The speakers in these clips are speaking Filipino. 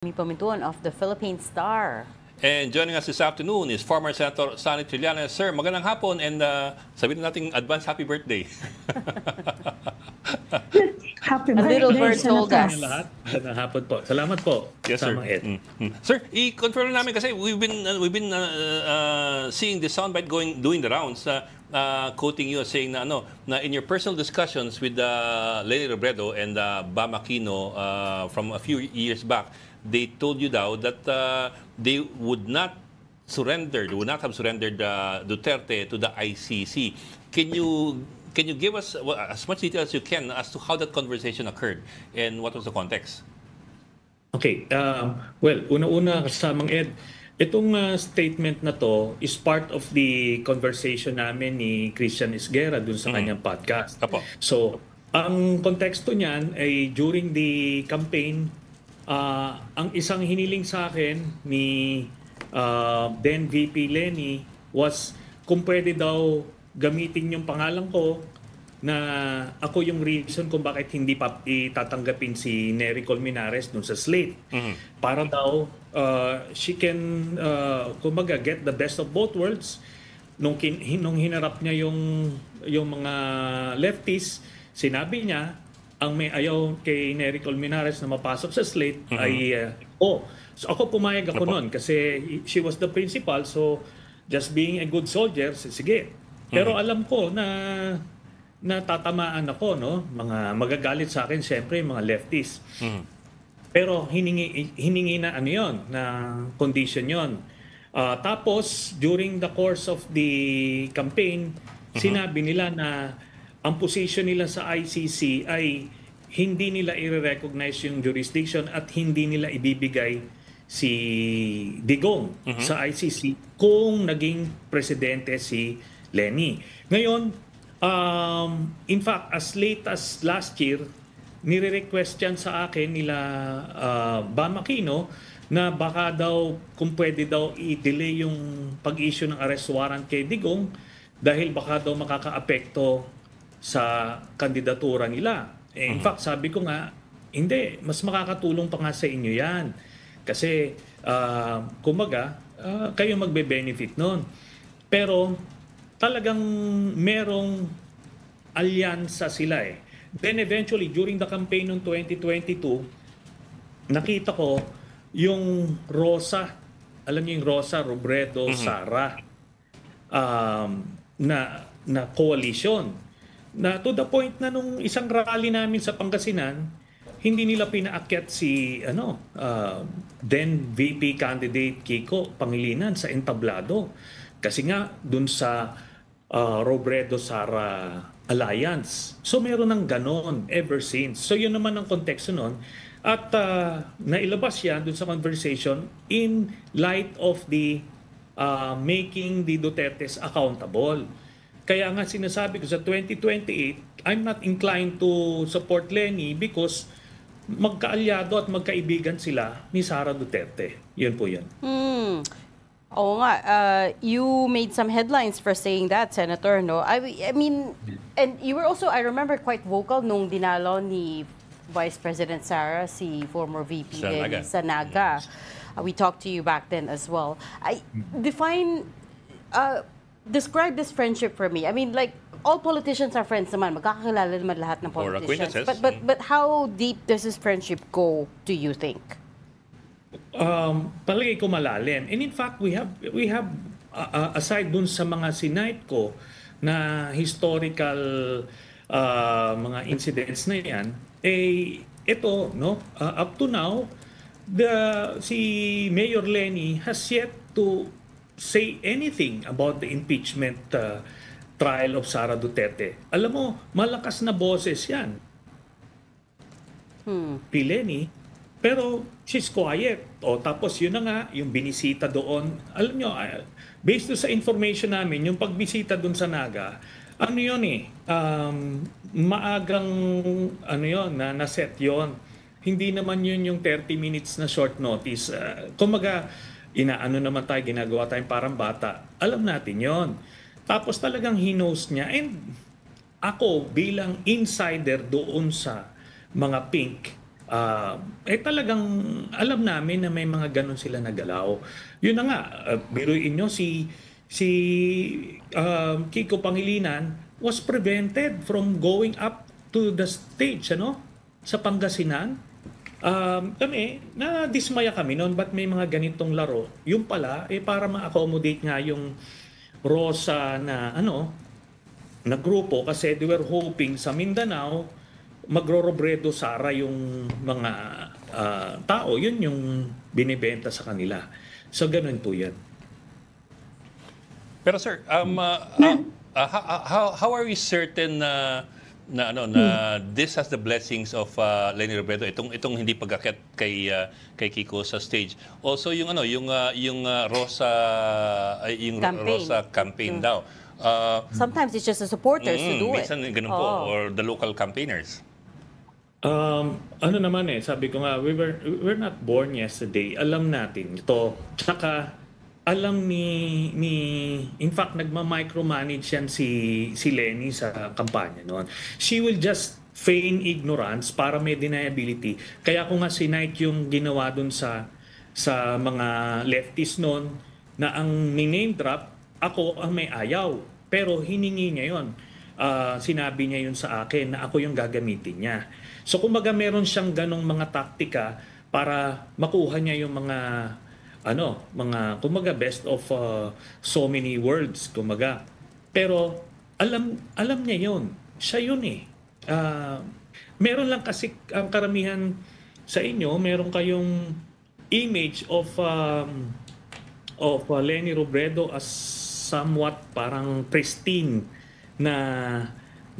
Pamintuan of the Philippine Star. And joining us this afternoon is former Senator Sonny Trillanes. Sir, magandang hapon and sabihin natin advance happy birthday. Happy A little bird birthday, told Senator. us. Lahat. Magandang hapon po. Salamat po. Yes, sir. Sama Ed. Sir, i-confirm namin kasi we've been seeing the soundbite doing the rounds, quoting you saying na in your personal discussions with Leni Robredo and Bam Aquino from a few years back, they told you daw that they would not have surrendered Duterte to the ICC. Can you give us as much detail as you can as to how that conversation occurred and what was the context? Okay. Well, una-una kasamang Ed, itong statement na to is part of the conversation namin ni Christian Esguerra dun sa kanyang podcast. Apo. So, ang konteksto niyan ay during the campaign, ang isang hiniling sa akin ni then VP Leni was kung pwede daw gamitin yung pangalan ko na ako yung reason kung bakit hindi pa itatanggapin si Nery Colmenares dun sa slate. Para daw she can kumbaga get the best of both worlds. Nung hinarap niya yung mga leftists, sinabi niya ang may ayaw kay Nery Colmenares na mapasok sa slate ay so ako pumayag ako noon kasi she was the principal, so just being a good soldier, sige. Pero alam ko na tatamaan ako, no? Mga magagalit sa akin siyempre mga leftists. Pero hiningi na ano 'yon, na condition 'yon. Tapos during the course of the campaign, sinabi nila na ang position nila sa ICC ay hindi nila i-recognize yung jurisdiction at hindi nila ibibigay si Digong sa ICC kung naging presidente si Leni. Ngayon, in fact, as late as last year, nire-request yan sa akin nila Bam Aquino na baka daw, kung pwede daw i-delay yung pag-issue ng arrest warrant kay Digong dahil baka daw makaka-apekto sa kandidatura nila. In fact, sabi ko nga, hindi, mas makakatulong pa nga sa inyo yan. Kasi, kumbaga, kayo magbe-benefit nun. Pero, talagang merong alyansa sila eh. Then eventually, during the campaign noong 2022, nakita ko yung Rosa, alam niyo yung Rosa, Robredo, Sara, na coalition. Na to the point na nung isang rally namin sa Pangasinan, hindi nila pinaakyat si then VP candidate Kiko Pangilinan sa entablado. Kasi nga dun sa Robredo-Sara Alliance. So meron ng ganon ever since. So yun naman ang konteksto nun. At nailabas yan dun sa conversation in light of the making the Dutertes accountable. Kaya nga sinasabi ko sa 2028, I'm not inclined to support Leni because magkaalyado at magkaibigan sila ni Sara Duterte. Yun po yun. Oo nga, you made some headlines for saying that, Senator, no? I mean, and you were also, I remember, quite vocal nung dinalaw ni Vice President Sara, si former VP Leni sa Naga. We talked to you back then as well. Describe this friendship for me. I mean, like, all politicians are friends naman. Magkakakilala naman lahat ng politicians. But how deep does this friendship go, do you think? Palagay ko malalim. And in fact, we have aside dun sa mga sinight ko na historical mga incidents na yan, ito, no, up to now, si Mayor Leni has yet to say anything about the impeachment trial of Sara Duterte. Alam mo, malakas na boses yan. Leni, pero she's quiet. Tapos yun na nga, yung binisita doon. Alam nyo, based sa information namin, yung pagbisita doon sa Naga, ano yun maagang na-set yun. Hindi naman yun yung 30 minutes na short notice. Kumaga, naman tayo, ginagawa tayong parang bata. Alam natin yon. Tapos talagang he knows niya. And ako bilang insider doon sa mga pink, talagang alam namin na may mga ganun sila nagalaw. Yun na nga, biruin nyo si Kiko Pangilinan was prevented from going up to the stage, sa Pangasinan. Kami, na-dismaya kami noon, ba't may mga ganitong laro? Yung pala, para ma-accommodate nga yung Rosa na grupo, kasi they were hoping sa Mindanao, magro-Robredo Sara yung mga tao. Yun yung binibenta sa kanila. So, ganun po yan. Pero sir, how are we certain na this has the blessings of Leni Robredo, itong hindi pag-akyat kay Kiko sa stage. Also yung Rosa Campaign. Rosa campaign daw. Sometimes it's just the supporters who do it. Minsan ganun po, or the local campaigners. Sabi ko nga, we're not born yesterday. Alam natin ito. Tsaka alam ni in fact nagma-micromanage yan si Leni sa kampanya noon. She will just feign ignorance para may deniability. Kaya ko nga sinight yung ginawa dun sa mga leftists noon na ang name drop, ako ang may ayaw. Pero hiningi niya yon. Sinabi niya yun sa akin na ako yung gagamitin niya. So kumbaga meron siyang ganong mga taktika para makuha niya yung mga kumbaga best of so many worlds, kumbaga. Pero alam niya yun. Siya yun eh. Meron lang kasi ang karamihan sa inyo, meron kayong image of Leni Robredo as somewhat parang pristine na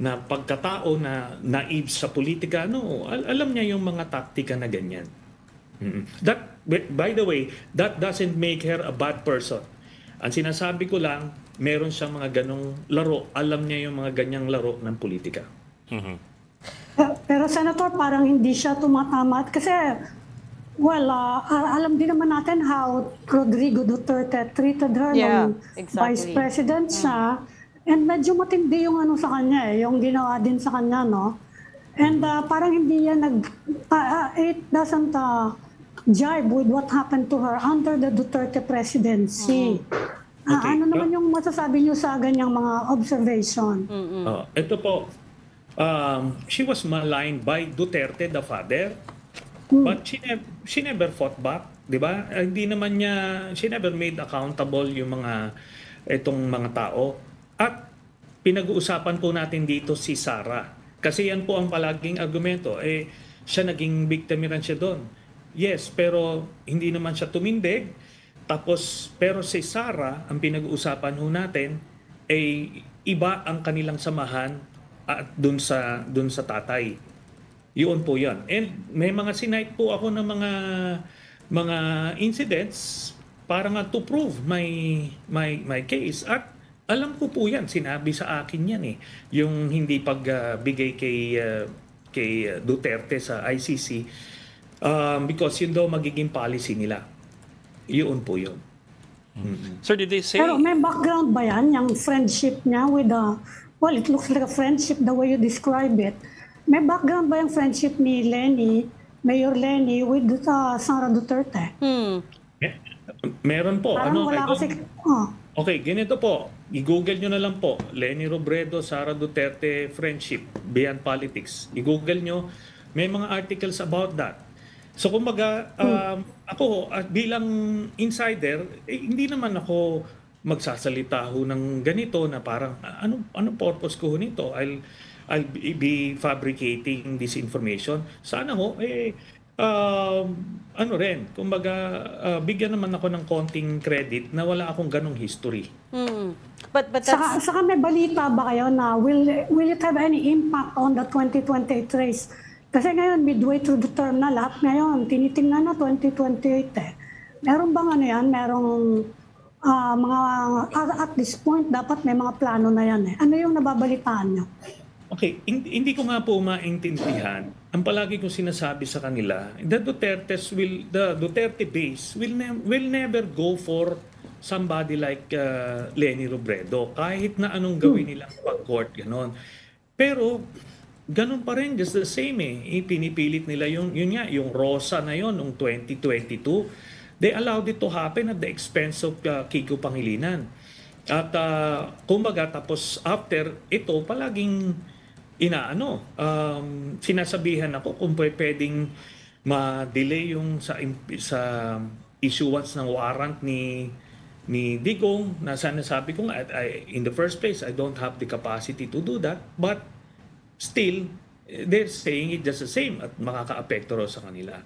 pagkatao na naive sa politika. Alam niya yung mga taktika na ganyan. That, by the way, that doesn't make her a bad person. Ang sinasabi ko lang, meron siyang mga ganong laro. Alam niya yung mga ganyang laro ng politika. Mm-hmm. Pero Senator, parang hindi siya tumatamat kasi, alam din naman natin how Rodrigo Duterte treated her nung Vice President siya. And medyo matindi yung sa kanya, yung ginawa din sa kanya, no? And parang hindi yan it doesn't jibe with what happened to her under the Duterte presidency. Okay. Ano naman yung masasabi niyo sa ganyang mga observation? Ito po, she was maligned by Duterte, the father, but she never fought back, di ba? Hindi naman niya, she never made accountable yung itong mga tao. At pinag-uusapan po natin dito si Sara. Kasi yan po ang palaging argumento. Siya naging biktima rin siya doon. Yes, pero hindi naman siya tumindig. Pero si Sara, ang pinag-uusapan ho natin, iba ang kanilang samahan at dun sa tatay. Yun po yan. And may mga sinight po ako ng mga incidents para nga to prove my case. At alam ko po yan, sinabi sa akin yan yung hindi pagbigay kay Duterte sa ICC because yun daw magiging policy nila. Yun po yun. Sir, did they say... Pero may background ba yan, yung friendship niya with it looks like a friendship the way you describe it. May background ba yung friendship ni Mayor Leni with Sara Duterte? Meron po. Parang wala kasi... Okay, ganito po. I-google nyo na lang po. Leni Robredo, Sara Duterte, friendship, beyond politics. I-google nyo. May mga articles about that. So kumbaga, ako bilang insider, hindi naman ako magsasalita ho ng ganito na parang anong purpose ko nito? I'll be fabricating this information. Sana ho kumbaga bigyan naman ako ng konting credit na wala akong ganong history. But that's... Saka may balita ba kayo na will it have any impact on the 2028 race? Kasi ngayon, midway through the term na lahat ngayon, tinitingnan na 2028 Meron bang merong at this point, dapat may mga plano na yan Ano yung nababalitaan nyo? Okay, hindi ko nga po maintindihan. Ang palagi kong sinasabi sa kanila, the Duterte base will never go for somebody like Leni Robredo kahit na anong gawin nilang pag-court, gano'n. Pero ganun pa rin, just the same Pinipilit nila yung Rosa na yun, noong 2022. They allowed it to happen at the expense of Kiko Pangilinan. At kumbaga, tapos after ito, palaging sinasabihan ako kung pwedeng ma-delay yung sa issuance ng warrant ni Digong, na sabi ko nga, in the first place, I don't have the capacity to do that, but still, they're saying it just the same at makaka-apekto raw sa kanila.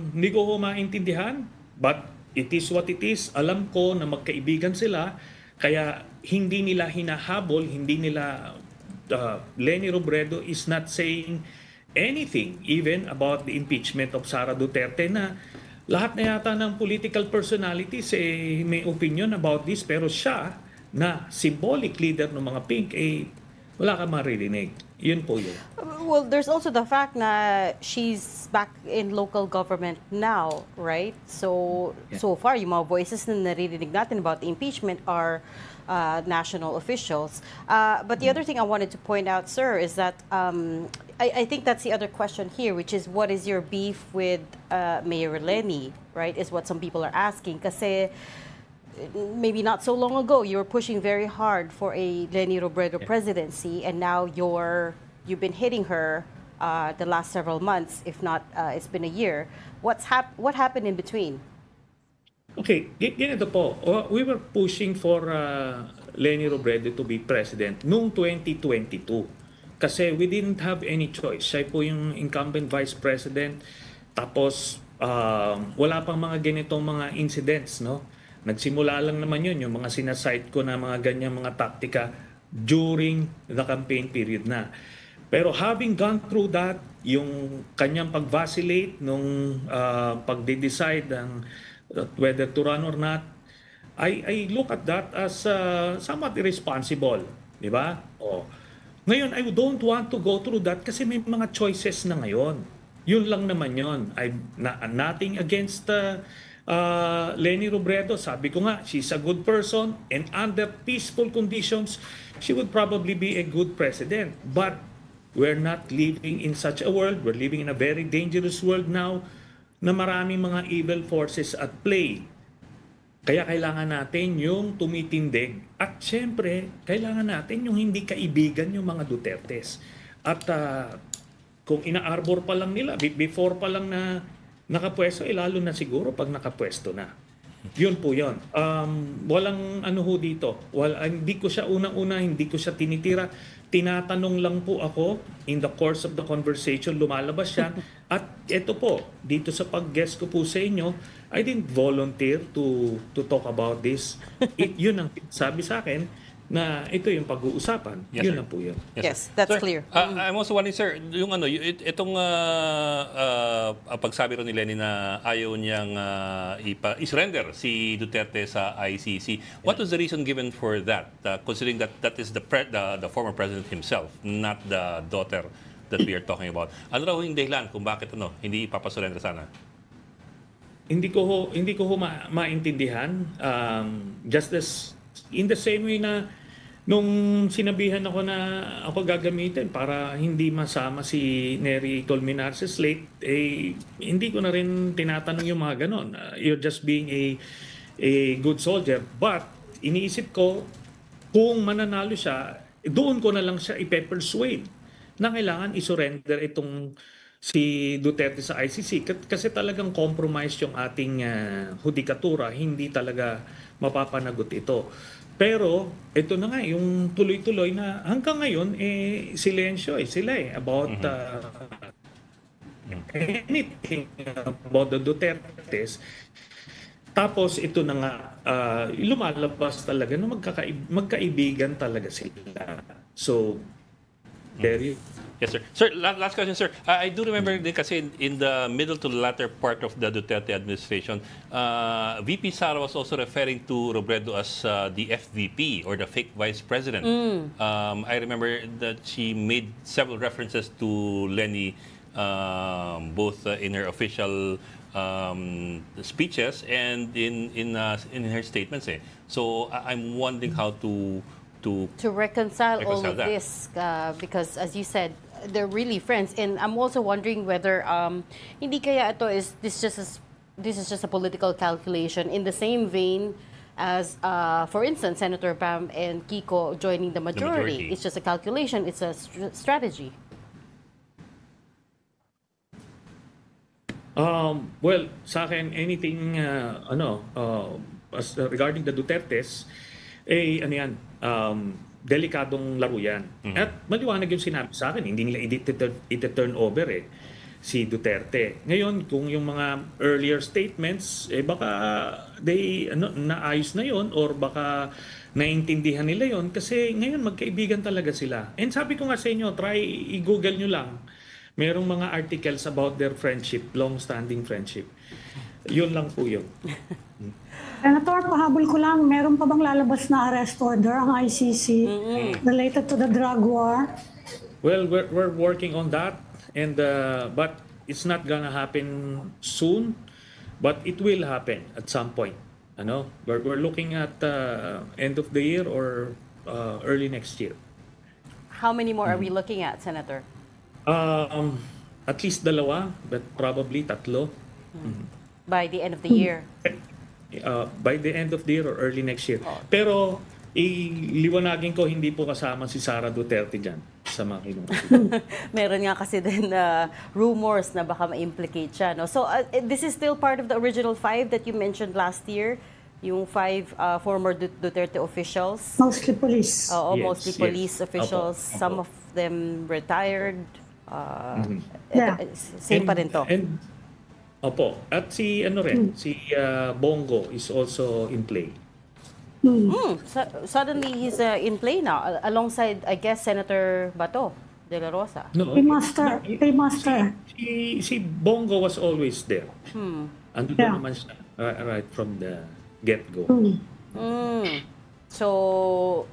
Hindi ko maintindihan, but it is what it is. Alam ko na magkaibigan sila, kaya hindi nila hinahabol, hindi nila, Leni Robredo is not saying anything even about the impeachment of Sara Duterte, na lahat na yata ng political personalities may opinion about this, pero siya na symbolic leader ng mga pink, wala ka maririnig. Yun po yun. Well, there's also the fact na she's back in local government now, right? So, so far, yung mga voices na naririnig natin about the impeachment are national officials. But the other thing I wanted to point out, sir, is that I think that's the other question here, which is what is your beef with Mayor Leni, right? Is what some people are asking. Kasi maybe not so long ago, you were pushing very hard for a Leni Robredo presidency, and now you've been hitting her the last several months, if not, it's been a year. What happened in between? Okay, ganito po. We were pushing for Leni Robredo to be president noong 2022. Kasi we didn't have any choice. Siya po yung incumbent vice president. Tapos, wala pang mga ganitong mga incidents, no? Nagsimula lang naman yun, yung mga sinasite ko na mga ganyang mga taktika during the campaign period na. Pero having gone through that, yung kanyang pag-vacillate nung pag-decide whether to run or not, I look at that as somewhat irresponsible. Di ba? Ngayon, I don't want to go through that kasi may mga choices na ngayon. Yun lang naman yun. Nothing against Leni Robredo. Sabi ko nga, she's a good person, and under peaceful conditions, she would probably be a good president. But we're not living in such a world. We're living in a very dangerous world now na maraming mga evil forces at play. Kaya kailangan natin yung tumitindig, at syempre, kailangan natin yung hindi kaibigan yung mga Dutertes. At kung ina-arbor pa lang nila, before pa lang na nakapwesto, lalo na siguro pag nakapwesto na. Yun po yun. Walang ano ho dito. Hindi ko siya unang-una, hindi ko siya tinitira. Tinatanong lang po ako, in the course of the conversation, lumalabas siya. At ito po, dito sa pag-guest ko po sa inyo, I didn't volunteer to talk about this. Yun ang sabi sa akin, na ito yung pag-uusapan. Yes, yun sir. lang po yun. Yes, that's Sir, clear. I'm also wondering, sir, yung itong pagsabi ro ni Leni na ayaw niyang i-surrender si Duterte sa ICC. What was the reason given for that? Considering that is the former president himself, not the daughter that we are talking about. Ano raw yung dahilan kung bakit hindi ipapasurrender sana? Hindi ko ho maintindihan. Just as in the same way na nung sinabihan ako na ako gagamitin para hindi masama si Nery Colmenar sa slate, hindi ko na rin tinatanong yung mga ganon. You're just being a good soldier. But iniisip ko, kung mananalo siya, doon ko na lang siya ipe-persuade na kailangan isurrender itong si Duterte sa ICC kasi talagang compromise yung ating hudikatura, hindi talaga mapapanagot ito. Pero ito na nga yung tuloy-tuloy na hanggang ngayon silensyo sila about anything about the Dutertes. Tapos ito na nga lumalabas talaga na magkaibigan talaga sila. So there you. Yes, sir. Sir, last question, sir. I do remember din kasi in the middle to the latter part of the Duterte administration, VP Sara was also referring to Robredo as the FVP or the fake vice president. I remember that she made several references to Leni, both in her official speeches and in her statements. So I'm wondering how to to reconcile all of that. this because, as you said, they're really friends. And I'm also wondering whether hindi kaya ito is this is just a political calculation in the same vein as, for instance, Senator Pam and Kiko joining the majority. It's just a calculation. It's a strategy. Well, sa akin, anything, regarding the Dutertes, ano yan, delikadong laro yan. At maliwanag yung sinabi sa akin, hindi nila i-turn over si Duterte. Ngayon, kung yung mga earlier statements, baka naayos na yon or baka naintindihan nila yon kasi ngayon magkaibigan talaga sila. And sabi ko nga sa inyo, try i-google nyo lang. Merong mga articles about their friendship, long-standing friendship. Yun lang po yun. Senator, pahabol ko lang, meron pa bang lalabas na arrest order ang ICC related to the drug war? Well, we're working on that, and but it's not gonna happen soon, but it will happen at some point. We're looking at end of the year or early next year. How many more are we looking at, Senator? At least 2, but probably 3. By the end of the year? By the end of the year or early next year. Pero iliwanagin ko, hindi po kasama si Sara Duterte dyan sa mga kinuha. Meron nga kasi din rumors na baka ma-implicate siya. No? So this is still part of the original 5 that you mentioned last year? Yung 5 former Duterte officials? Mostly police. Oo, mostly police officials. Opo. Some of them retired. Yeah. Same pa rin to. Opo. At si si Bongo is also in play. Suddenly he's in play now alongside, I guess, Senator Bato de la Rosa. No, Paymaster. Si Bongo was always there. Andun naman siya right from the get-go. So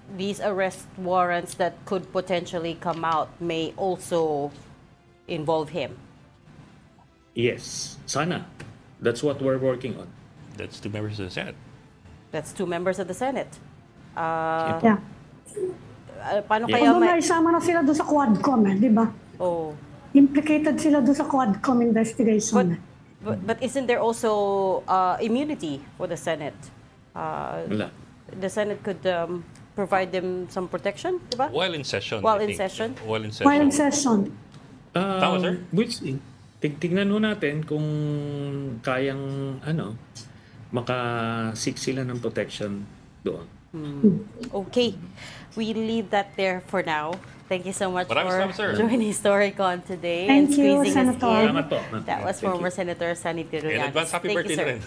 these arrest warrants that could potentially come out may also involve him. Yes, sana. That's what we're working on. That's 2 members of the Senate. That's 2 members of the Senate. Yeah. Paano Yeah. kaya Although naisama na sila doon sa Quadcom, di ba? Oh. Implicated sila doon sa Quadcom investigation. But isn't there also immunity for the Senate? Wala. The Senate could provide them some protection, di ba? While in session. While I in think. session? While in session. While in session. Tama, sir? Which, tignan ho natin kung kayang maka-seek sila ng protection doon. Okay. We leave that there for now. Thank you so much Maraming for salamat, sir. joining Storycon today Thank and you, squeezing us Senator. in. Salamat po. That was Thank you. former Senator Sunny In Tirullanes. advance, happy Thank you, birthday sir. na rin.